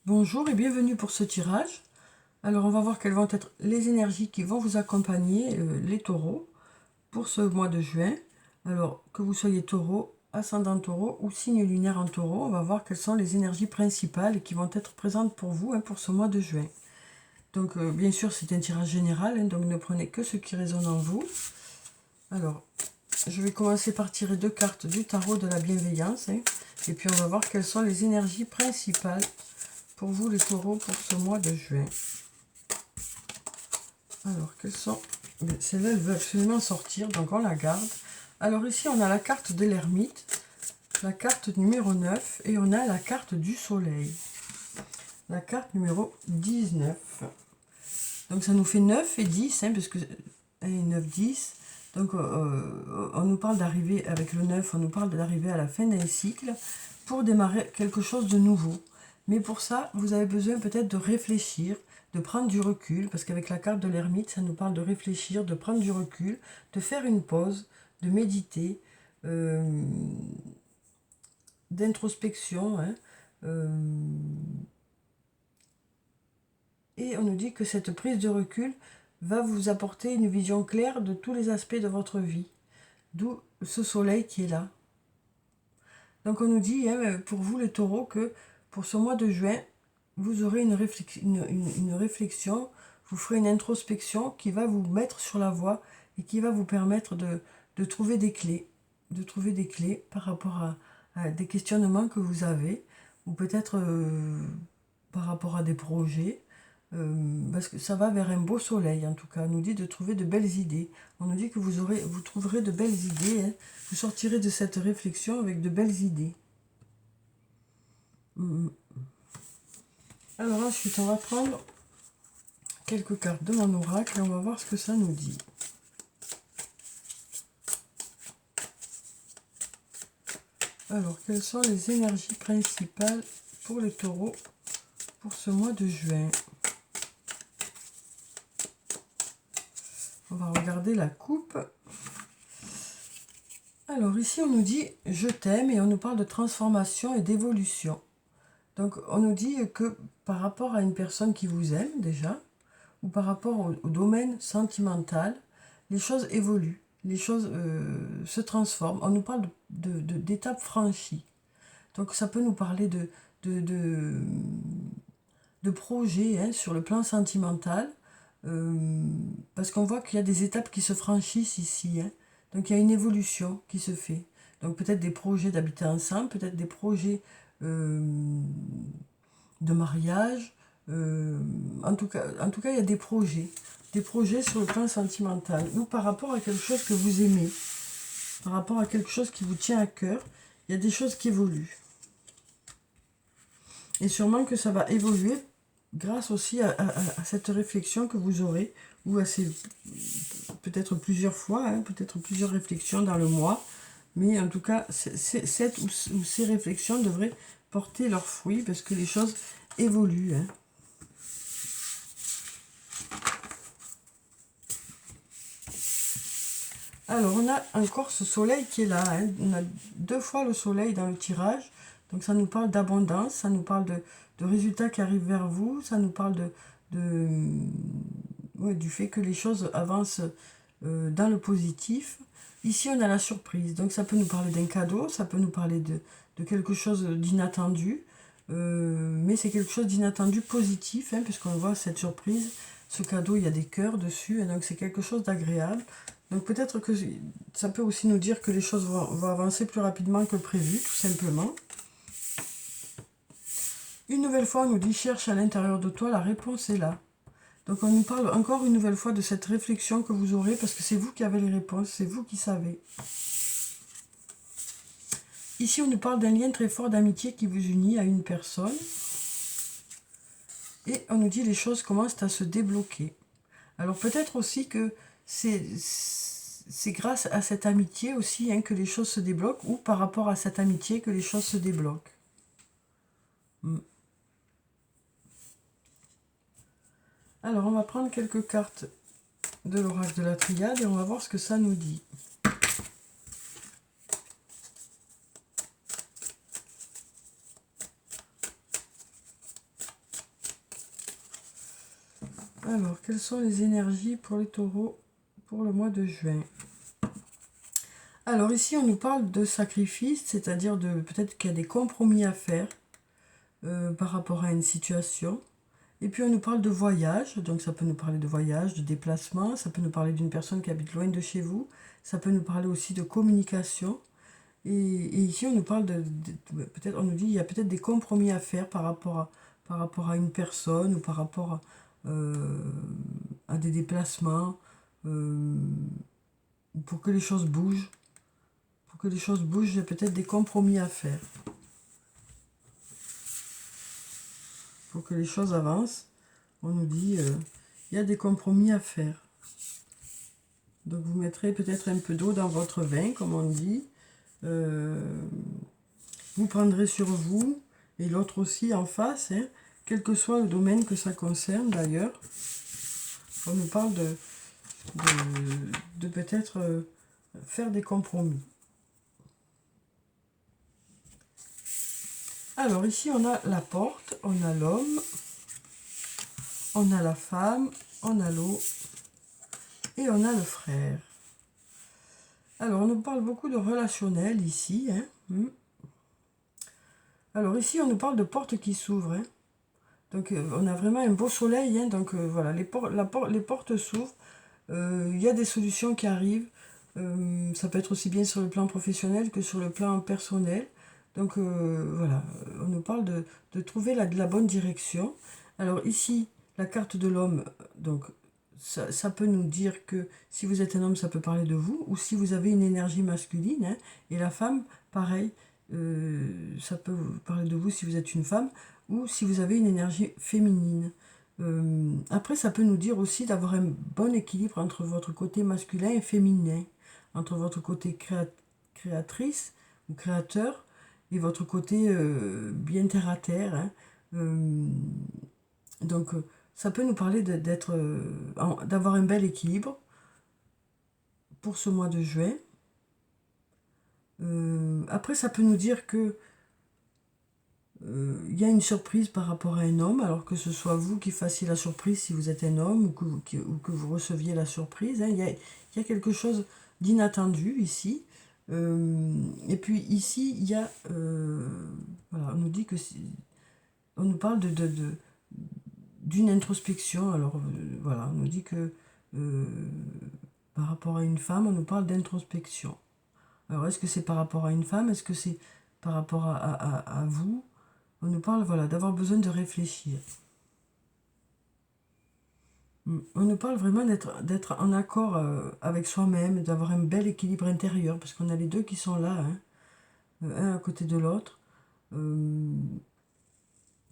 Bonjour et bienvenue pour ce tirage. Alors on va voir quelles vont être les énergies qui vont vous accompagner, les taureaux, pour ce mois de juin. Alors que vous soyez taureau, ascendant taureau ou signe lunaire en taureau, on va voir quelles sont les énergies principales qui vont être présentes pour vous pour ce mois de juin. Donc bien sûr c'est un tirage général, donc ne prenez que ce qui résonne en vous. Alors je vais commencer par tirer 2 cartes du tarot de la bienveillance, et puis on va voir quelles sont les énergies principales pour vous les taureaux pour ce mois de juin. Alors, quelles sont... Celle-là, elle veut absolument sortir, donc on la garde. Alors ici, on a la carte de l'ermite, la carte numéro 9, et on a la carte du soleil. La carte numéro 19. Donc ça nous fait 9 et 10, parce que 1 et 9, 10. Donc on nous parle d'arriver, avec le 9, on nous parle d'arriver à la fin d'un cycle pour démarrer quelque chose de nouveau. Mais pour ça, vous avez besoin peut-être de réfléchir, de prendre du recul, parce qu'avec la carte de l'ermite, ça nous parle de réfléchir, de prendre du recul, de faire une pause, de méditer, d'introspection. Et on nous dit que cette prise de recul va vous apporter une vision claire de tous les aspects de votre vie. D'où ce soleil qui est là. Donc on nous dit, pour vous les taureaux, que pour ce mois de juin, vous aurez une réflexion, vous ferez une introspection qui va vous mettre sur la voie et qui va vous permettre de trouver des clés. De trouver des clés par rapport à des questionnements que vous avez, ou peut-être par rapport à des projets, parce que ça va vers un beau soleil, en tout cas. On nous dit de trouver de belles idées. On nous dit que vous trouverez de belles idées. Vous sortirez de cette réflexion avec de belles idées. Alors ensuite, on va prendre quelques cartes de mon oracle et on va voir ce que ça nous dit. Alors, quelles sont les énergies principales pour les taureaux pour ce mois de juin? On va regarder la coupe. Alors ici, on nous dit « je t'aime » et on nous parle de transformation et d'évolution. Donc on nous dit que par rapport à une personne qui vous aime déjà, ou par rapport au domaine sentimental, les choses évoluent, les choses se transforment. On nous parle d'étapes franchies. Donc ça peut nous parler de projets sur le plan sentimental, parce qu'on voit qu'il y a des étapes qui se franchissent ici. Donc il y a une évolution qui se fait. Donc peut-être des projets d'habiter ensemble, peut-être des projets de mariage. En tout cas, il y a des projets sur le plan sentimental, ou par rapport à quelque chose que vous aimez, par rapport à quelque chose qui vous tient à cœur, il y a des choses qui évoluent. Et sûrement que ça va évoluer grâce aussi à cette réflexion que vous aurez, ou à ces peut-être plusieurs fois, peut-être plusieurs réflexions dans le mois, mais en tout cas, cette ou ces réflexions devraient porter leurs fruits parce que les choses évoluent. Alors, on a encore ce soleil qui est là. On a 2 fois le soleil dans le tirage. Donc, ça nous parle d'abondance, ça nous parle de résultats qui arrivent vers vous, ça nous parle du fait que les choses avancent dans le positif. Ici, on a la surprise. Donc, ça peut nous parler d'un cadeau, ça peut nous parler de quelque chose d'inattendu. Mais c'est quelque chose d'inattendu positif, puisqu'on voit cette surprise. Ce cadeau, il y a des cœurs dessus, et donc c'est quelque chose d'agréable. Donc peut-être que ça peut aussi nous dire que les choses vont avancer plus rapidement que prévu, tout simplement. Une nouvelle fois, on nous dit « cherche à l'intérieur de toi, la réponse est là ». Donc on nous parle encore une nouvelle fois de cette réflexion que vous aurez, parce que c'est vous qui avez les réponses, c'est vous qui savez. Ici, on nous parle d'un lien très fort d'amitié qui vous unit à une personne. Et on nous dit les choses commencent à se débloquer. Alors peut-être aussi que c'est grâce à cette amitié aussi que les choses se débloquent, ou par rapport à cette amitié que les choses se débloquent. Alors on va prendre quelques cartes de l'oracle de la Triade et on va voir ce que ça nous dit. Alors, quelles sont les énergies pour les taureaux pour le mois de juin? Alors ici, on nous parle de sacrifice, c'est-à-dire de peut-être qu'il y a des compromis à faire par rapport à une situation. Et puis on nous parle de voyage, donc ça peut nous parler de voyage, de déplacement, ça peut nous parler d'une personne qui habite loin de chez vous, ça peut nous parler aussi de communication. Et ici, on nous parle peut-être, on nous dit, il y a peut-être des compromis à faire par rapport à une personne ou par rapport à des déplacements, euh, pour que les choses bougent. Pour que les choses bougent, il y a peut-être des compromis à faire. Pour que les choses avancent, on nous dit, il y a des compromis à faire. Donc vous mettrez peut-être un peu d'eau dans votre vin, comme on dit. Vous prendrez sur vous, et l'autre aussi en face, hein, quel que soit le domaine que ça concerne d'ailleurs. On nous parle de peut-être faire des compromis. Alors ici on a la porte, on a l'homme, on a la femme, on a l'eau et on a le frère. Alors on nous parle beaucoup de relationnel ici. Hein. Alors ici on nous parle de portes qui s'ouvrent. Hein. Donc on a vraiment un beau soleil. Hein. Donc voilà, les portes s'ouvrent. Il y a des solutions qui arrivent. Ça peut être aussi bien sur le plan professionnel que sur le plan personnel. Donc voilà, on nous parle de trouver de la bonne direction. Alors ici, la carte de l'homme, donc ça peut nous dire que si vous êtes un homme, ça peut parler de vous, ou si vous avez une énergie masculine, hein, et la femme, pareil, ça peut parler de vous si vous êtes une femme, ou si vous avez une énergie féminine. Après, ça peut nous dire aussi d'avoir un bon équilibre entre votre côté masculin et féminin, entre votre côté créatrice ou créateur, et votre côté bien terre à terre. Hein. Donc, ça peut nous parler d'avoir un bel équilibre pour ce mois de juin. Après, ça peut nous dire que il y a une surprise par rapport à un homme, alors que ce soit vous qui fassiez la surprise si vous êtes un homme, ou que vous receviez la surprise. Hein. Il y a quelque chose d'inattendu ici. Et puis ici, il y a... voilà, on nous dit que... On nous parle d'une introspection. Alors voilà, on nous dit que par rapport à une femme, on nous parle d'introspection. Alors est-ce que c'est par rapport à une femme? Est-ce que c'est par rapport à vous? On nous parle, voilà, d'avoir besoin de réfléchir. On nous parle vraiment d'être en accord avec soi-même, d'avoir un bel équilibre intérieur, parce qu'on a les deux qui sont là, hein, un à côté de l'autre.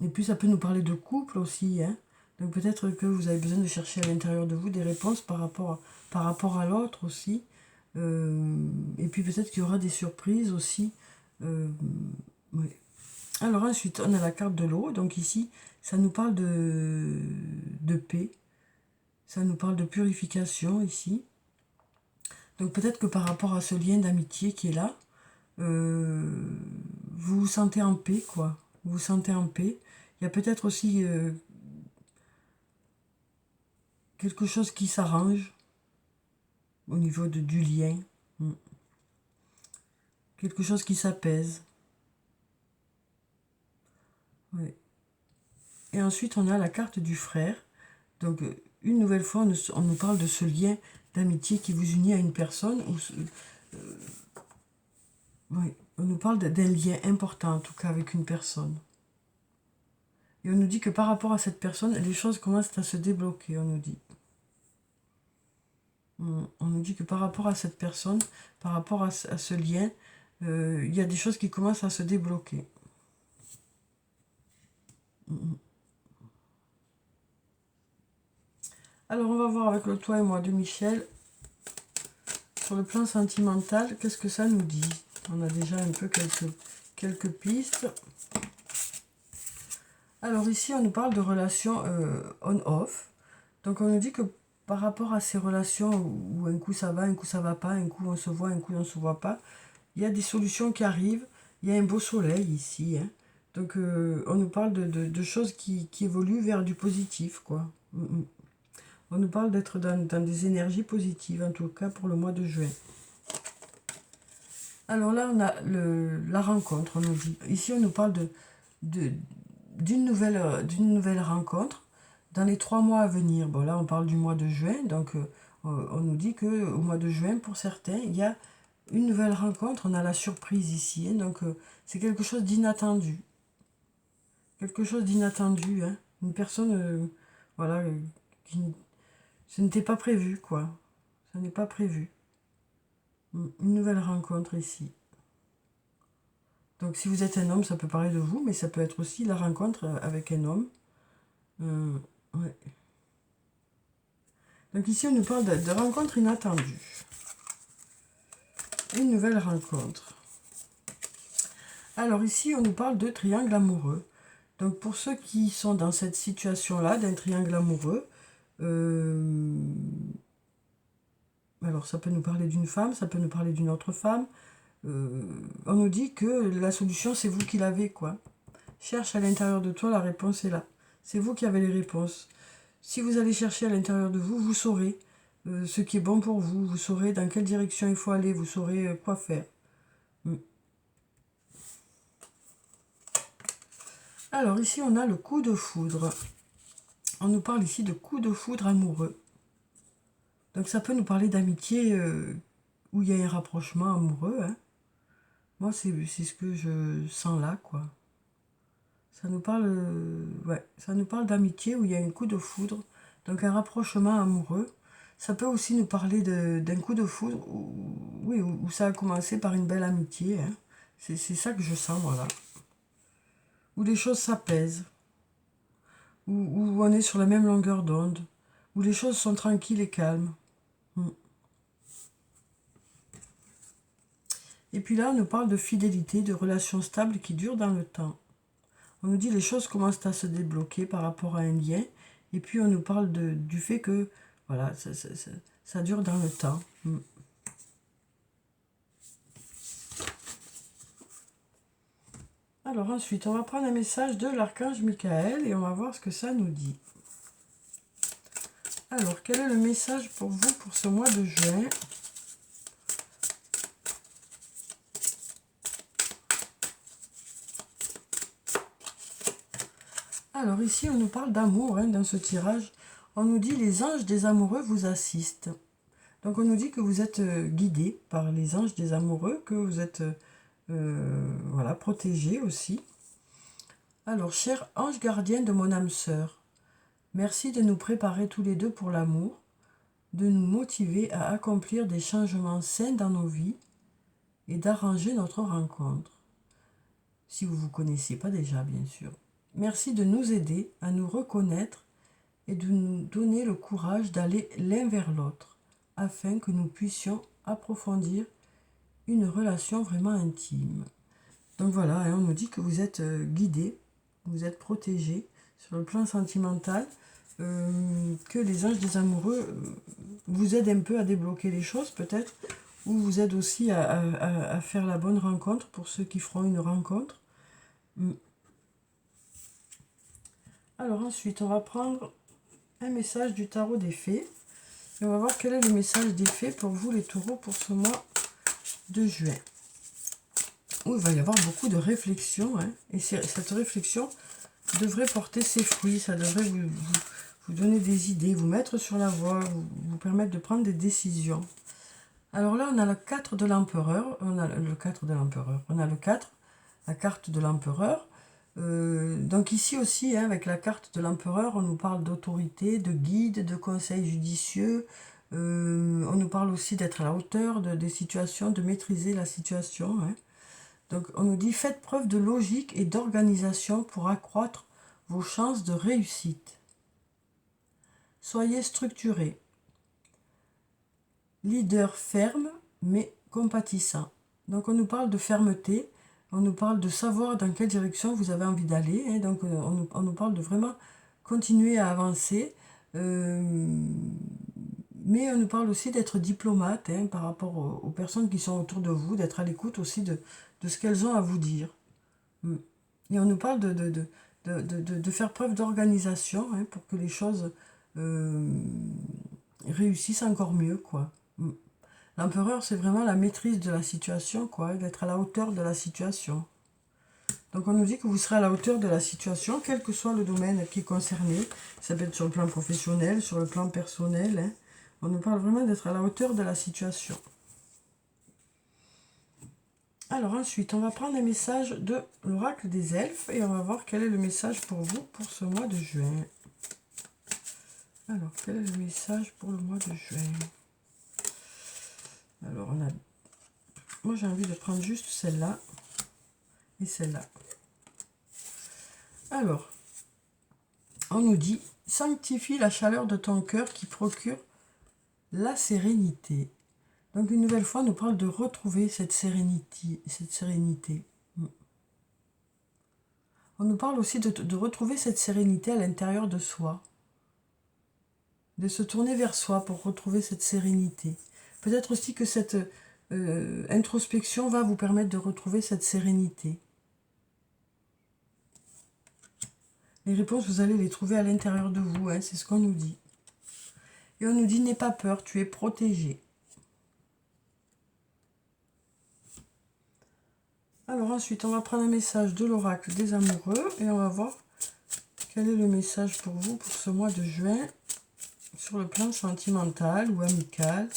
Et puis ça peut nous parler de couple aussi, hein. Donc peut-être que vous avez besoin de chercher à l'intérieur de vous des réponses par rapport à l'autre aussi. Et puis peut-être qu'il y aura des surprises aussi. Oui. Alors ensuite, on a la carte de l'eau. Donc ici, ça nous parle de paix. Ça nous parle de purification ici. Donc peut-être que par rapport à ce lien d'amitié qui est là, vous vous sentez en paix, quoi. Vous vous sentez en paix. Il y a peut-être aussi quelque chose qui s'arrange au niveau du lien. Quelque chose qui s'apaise. Ouais. Et ensuite, on a la carte du frère. Donc, une nouvelle fois, on nous parle de ce lien d'amitié qui vous unit à une personne. Oui, on nous parle d'un lien important, en tout cas, avec une personne. Et on nous dit que par rapport à cette personne, les choses commencent à se débloquer, on nous dit. On nous dit que par rapport à cette personne, par rapport à ce lien, il y a des choses qui commencent à se débloquer. Alors, on va voir avec le toi et moi de Michel. Sur le plan sentimental, qu'est-ce que ça nous dit? On a déjà un peu quelques pistes. Alors ici, on nous parle de relations on-off. Donc on nous dit que par rapport à ces relations où un coup ça va, un coup ça va pas, un coup on se voit, un coup on se voit pas, il y a des solutions qui arrivent. Il y a un beau soleil ici. Hein. Donc on nous parle de choses qui évoluent vers du positif, quoi. On nous parle d'être dans des énergies positives, en tout cas pour le mois de juin. Alors là, on a la rencontre, on nous dit. Ici, on nous parle d'une nouvelle rencontre dans les 3 mois à venir. Bon, là, on parle du mois de juin, donc on nous dit qu'au mois de juin, pour certains, il y a une nouvelle rencontre. On a la surprise ici, hein, donc c'est quelque chose d'inattendu. Quelque chose d'inattendu, hein. Une personne, voilà, ce n'était pas prévu, quoi. Ça n'est pas prévu. Une nouvelle rencontre ici. Donc si vous êtes un homme, ça peut parler de vous, mais ça peut être aussi la rencontre avec un homme. Ouais. Donc ici, on nous parle de rencontre inattendue. Une nouvelle rencontre. Alors ici, on nous parle de triangle amoureux. Donc pour ceux qui sont dans cette situation-là, d'un triangle amoureux, alors ça peut nous parler d'une femme, ça peut nous parler d'une autre femme. On nous dit que la solution, c'est vous qui l'avez, quoi. Cherche à l'intérieur de toi, la réponse est là. C'est vous qui avez les réponses. Si vous allez chercher à l'intérieur de vous, vous saurez ce qui est bon pour vous. Vous saurez dans quelle direction il faut aller. Vous saurez quoi faire. Alors ici, on a le coup de foudre. On nous parle ici de coup de foudre amoureux. Donc ça peut nous parler d'amitié où il y a un rapprochement amoureux. Hein. Moi, c'est ce que je sens là, quoi. Ça nous parle, ça nous parle d'amitié où il y a un coup de foudre, donc un rapprochement amoureux. Ça peut aussi nous parler d'un coup de foudre où ça a commencé par une belle amitié. Hein. C'est ça que je sens, voilà. Où les choses s'apaisent, où on est sur la même longueur d'onde, où les choses sont tranquilles et calmes. Et puis là, on nous parle de fidélité, de relations stables qui durent dans le temps. On nous dit les choses commencent à se débloquer par rapport à un lien. Et puis on nous parle du fait que voilà, ça dure dans le temps. Alors ensuite, on va prendre un message de l'archange Michael et on va voir ce que ça nous dit. Alors, quel est le message pour vous pour ce mois de juin ? Alors ici, on nous parle d'amour dans ce tirage. On nous dit les anges des amoureux vous assistent. Donc on nous dit que vous êtes guidé par les anges des amoureux, que vous êtes voilà, protégé aussi. Alors, cher ange gardien de mon âme sœur, merci de nous préparer tous les deux pour l'amour, de nous motiver à accomplir des changements sains dans nos vies et d'arranger notre rencontre. Si vous ne vous connaissiez pas déjà, bien sûr. Merci de nous aider à nous reconnaître et de nous donner le courage d'aller l'un vers l'autre, afin que nous puissions approfondir une relation vraiment intime. Donc voilà, on nous dit que vous êtes guidé, vous êtes protégé sur le plan sentimental, que les anges des amoureux vous aident un peu à débloquer les choses peut-être, ou vous aident aussi à faire la bonne rencontre pour ceux qui feront une rencontre. Alors ensuite, on va prendre un message du tarot des fées. Et on va voir quel est le message des fées pour vous les taureaux pour ce mois de juin. Où il va y avoir beaucoup de réflexion. Hein, et cette réflexion devrait porter ses fruits. Ça devrait vous donner des idées, vous mettre sur la voie, vous permettre de prendre des décisions. Alors là, on a le 4 de l'empereur. On a le 4 de l'empereur. On a le 4, la carte de l'empereur. Donc ici aussi, avec la carte de l'empereur, on nous parle d'autorité, de guide, de conseils judicieux. On nous parle aussi d'être à la hauteur des situations, de maîtriser la situation. Hein. Donc on nous dit, faites preuve de logique et d'organisation pour accroître vos chances de réussite. Soyez structuré. Leader ferme, mais compatissant. Donc on nous parle de fermeté. On nous parle de savoir dans quelle direction vous avez envie d'aller. Hein, donc on nous parle de vraiment continuer à avancer. Mais on nous parle aussi d'être diplomate par rapport aux personnes qui sont autour de vous, d'être à l'écoute aussi de ce qu'elles ont à vous dire. Et on nous parle de faire preuve d'organisation pour que les choses réussissent encore mieux, quoi. L'empereur, c'est vraiment la maîtrise de la situation, quoi, d'être à la hauteur de la situation. Donc on nous dit que vous serez à la hauteur de la situation, quel que soit le domaine qui est concerné. Ça peut être sur le plan professionnel, sur le plan personnel. Hein. On nous parle vraiment d'être à la hauteur de la situation. Alors ensuite, on va prendre un message de l'oracle des elfes et on va voir quel est le message pour vous pour ce mois de juin. Alors, quel est le message pour le mois de juin? Alors, moi j'ai envie de prendre juste celle-là et celle-là. Alors, on nous dit, sanctifie la chaleur de ton cœur qui procure la sérénité. Donc une nouvelle fois, on nous parle de retrouver cette sérénité. On nous parle aussi de retrouver cette sérénité à l'intérieur de soi. De se tourner vers soi pour retrouver cette sérénité. Peut-être aussi que cette introspection va vous permettre de retrouver cette sérénité. Les réponses, vous allez les trouver à l'intérieur de vous, hein, c'est ce qu'on nous dit. Et on nous dit, n'aie pas peur, tu es protégé. Alors ensuite, on va prendre un message de l'oracle des amoureux et on va voir quel est le message pour vous pour ce mois de juin sur le plan sentimental ou amical.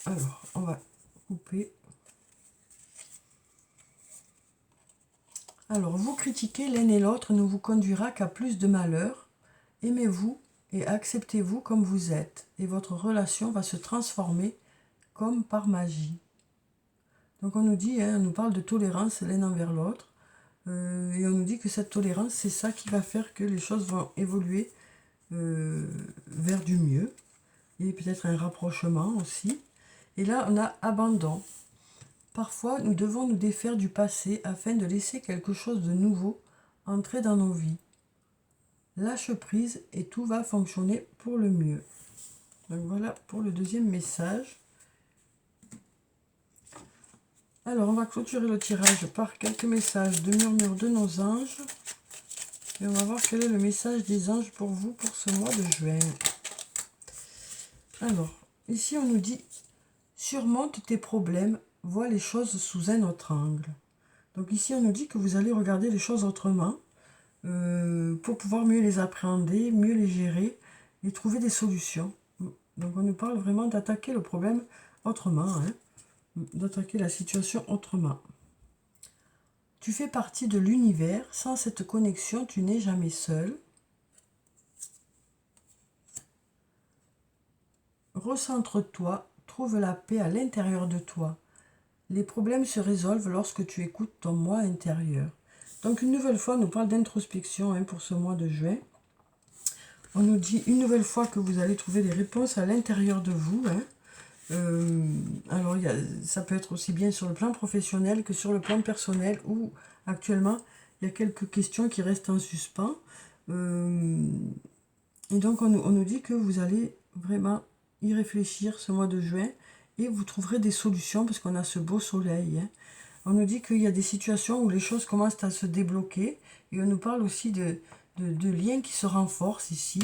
Alors, on va couper. Alors, vous critiquer l'un et l'autre ne vous conduira qu'à plus de malheur. Aimez-vous et acceptez-vous comme vous êtes et votre relation va se transformer comme par magie. Donc on nous dit, hein, on nous parle de tolérance l'un envers l'autre et on nous dit que cette tolérance, c'est ça qui va faire que les choses vont évoluer vers du mieux et peut-être un rapprochement aussi. Et là, on a abandon. Parfois, nous devons nous défaire du passé afin de laisser quelque chose de nouveau entrer dans nos vies. Lâche prise et tout va fonctionner pour le mieux. Donc voilà pour le deuxième message. Alors, on va clôturer le tirage par quelques messages de murmure de nos anges. Et on va voir quel est le message des anges pour vous pour ce mois de juin. Alors, ici on nous dit, surmonte tes problèmes, vois les choses sous un autre angle. Donc ici on nous dit que vous allez regarder les choses autrement pour pouvoir mieux les appréhender, mieux les gérer et trouver des solutions. Donc on nous parle vraiment d'attaquer le problème autrement, hein, d'attaquer la situation autrement. Tu fais partie de l'univers, sans cette connexion, tu n'es jamais seul. Recentre-toi, trouve la paix à l'intérieur de toi. Les problèmes se résolvent lorsque tu écoutes ton moi intérieur. Donc une nouvelle fois, on nous parle d'introspection hein, pour ce mois de juin. On nous dit une nouvelle fois que vous allez trouver des réponses à l'intérieur de vous. Hein. Alors ça peut être aussi bien sur le plan professionnel que sur le plan personnel où actuellement il y a quelques questions qui restent en suspens. Et donc on nous dit que vous allez vraiment y réfléchir ce mois de juin et vous trouverez des solutions parce qu'on a ce beau soleil. Hein. On nous dit qu'il y a des situations où les choses commencent à se débloquer et on nous parle aussi de liens qui se renforcent ici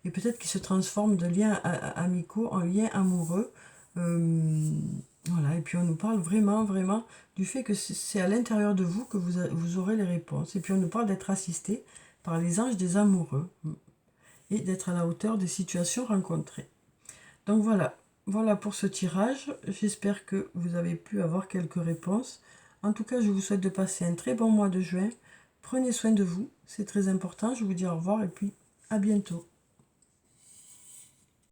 et peut-être qui se transforment de liens amicaux en liens amoureux. Voilà, et puis on nous parle vraiment du fait que c'est à l'intérieur de vous que vous aurez les réponses. Et puis on nous parle d'être assisté par les anges des amoureux et d'être à la hauteur des situations rencontrées. Donc voilà pour ce tirage. J'espère que vous avez pu avoir quelques réponses. En tout cas, je vous souhaite de passer un très bon mois de juin. Prenez soin de vous, c'est très important. Je vous dis au revoir et puis à bientôt.